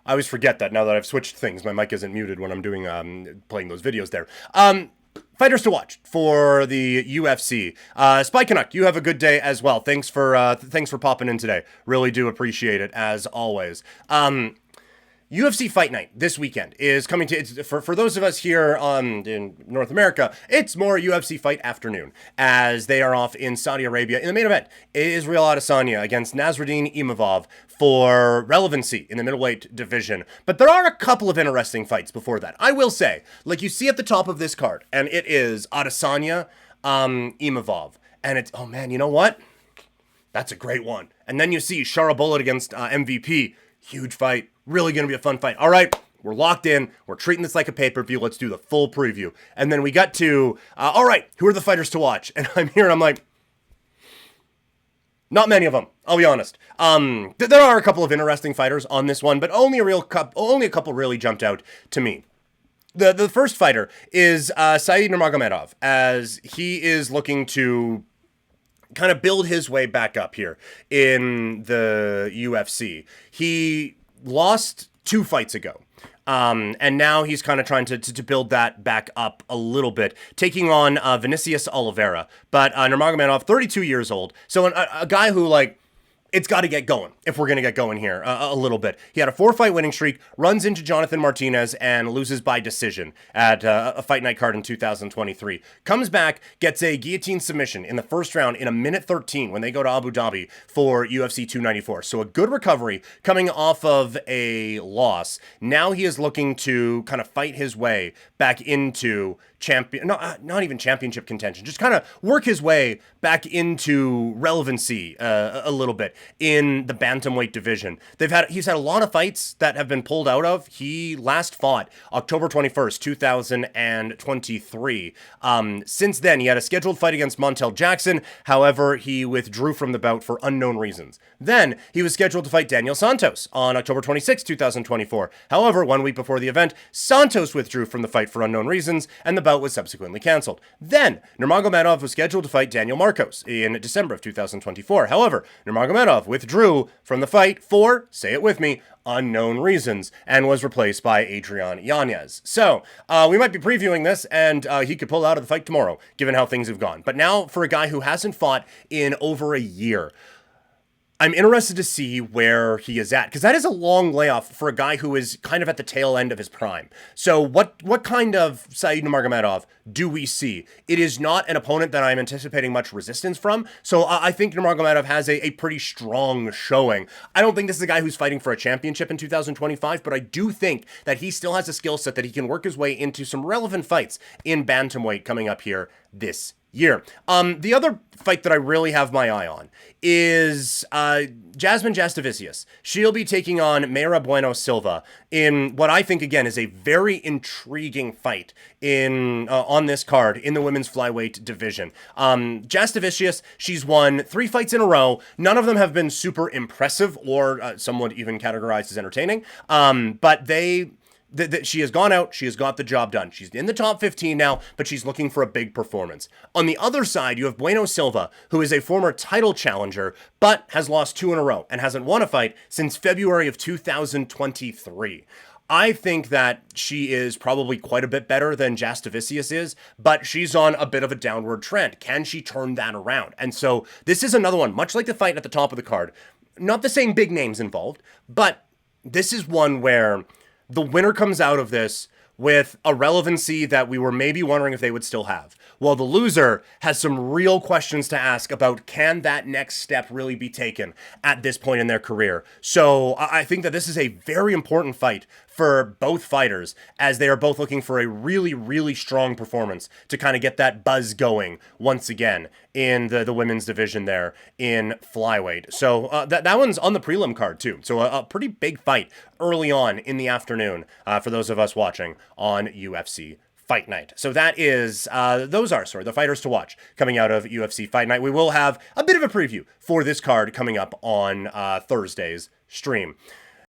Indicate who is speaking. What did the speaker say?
Speaker 1: I always forget that now that I've switched things. My mic isn't muted when I'm doing playing those videos there. Fighters to watch for the UFC. Spy Canuck, you have a good day as well. Thanks for popping in today. Really do appreciate it as always. UFC Fight Night this weekend is coming to, for those of us here in North America, it's more UFC Fight Afternoon, as they are off in Saudi Arabia. In the main event, Israel Adesanya against Nasruddin Imavov for relevancy in the middleweight division. But there are a couple of interesting fights before that. I will say, like you see at the top of this card, and it is Adesanya, Imavov. And it's, oh man, you know what? That's a great one. And then you see Shara Bullet against MVP. Huge fight. Really going to be a fun fight. All right, we're locked in. We're treating this like a pay-per-view. Let's do the full preview. And then we got to, all right, who are the fighters to watch? And I'm here and I'm like, not many of them, I'll be honest. There are a couple of interesting fighters on this one, but only a couple really jumped out to me. The first fighter is Said Nurmagomedov, as he is looking to kind of build his way back up here in the UFC. He lost 2 fights ago. And now he's kind of trying to build that back up a little bit, taking on Vinicius Oliveira. But Nurmagomedov, 32 years old. So a guy who, like, it's got to get going if we're going to get going here a little bit. He had a 4-fight winning streak, runs into Jonathan Martinez, and loses by decision at a Fight Night card in 2023. Comes back, gets a guillotine submission in the first round in a minute 13 when they go to Abu Dhabi for UFC 294. So a good recovery coming off of a loss. Now he is looking to kind of fight his way back into not even championship contention, just kind of work his way back into relevancy a little bit in the bantamweight division. He's had a lot of fights that have been pulled out of. He last fought October 21st, 2023. Since then, he had a scheduled fight against Montel Jackson. However, he withdrew from the bout for unknown reasons. Then he was scheduled to fight Daniel Santos on October 26, 2024. However, 1 week before the event, Santos withdrew from the fight for unknown reasons, and the bout was subsequently canceled. Then Nurmagomedov was scheduled to fight Daniel Marcos in December of 2024. However, Nurmagomedov withdrew from the fight for, say it with me, unknown reasons, and was replaced by Adrian Yanez. So, we might be previewing this, and he could pull out of the fight tomorrow, given how things have gone. But now, for a guy who hasn't fought in over a year, I'm interested to see where he is at, because that is a long layoff for a guy who is kind of at the tail end of his prime. So what kind of Said Nurmagomedov do we see? It is not an opponent that I'm anticipating much resistance from, so I think Nurmagomedov has a pretty strong showing. I don't think this is a guy who's fighting for a championship in 2025, but I do think that he still has a skill set that he can work his way into some relevant fights in bantamweight coming up here this year. The other fight that I really have my eye on is Jasmine Jasudavicius. She'll be taking on Mayra Bueno Silva in what I think, again, is a very intriguing fight on this card in the women's flyweight division. Jasudavicius, she's won 3 fights in a row. None of them have been super impressive or some would even categorized as entertaining. But she has gone out, she has got the job done. She's in the top 15 now, but she's looking for a big performance. On the other side, you have Bueno Silva, who is a former title challenger, but has lost 2 in a row and hasn't won a fight since February of 2023. I think that she is probably quite a bit better than Jasudavicius is, but she's on a bit of a downward trend. Can she turn that around? And so this is another one, much like the fight at the top of the card. Not the same big names involved, but this is one where the winner comes out of this with a relevancy that we were maybe wondering if they would still have, while the loser has some real questions to ask about, can that next step really be taken at this point in their career? So I think that this is a very important fight for both fighters, as they are both looking for a really, really strong performance to kind of get that buzz going once again in the women's division there in flyweight. So that one's on the prelim card too. So a pretty big fight early on in the afternoon for those of us watching on UFC Fight Night. So that is, those are the fighters to watch coming out of UFC Fight Night. We will have a bit of a preview for this card coming up on Thursday's stream.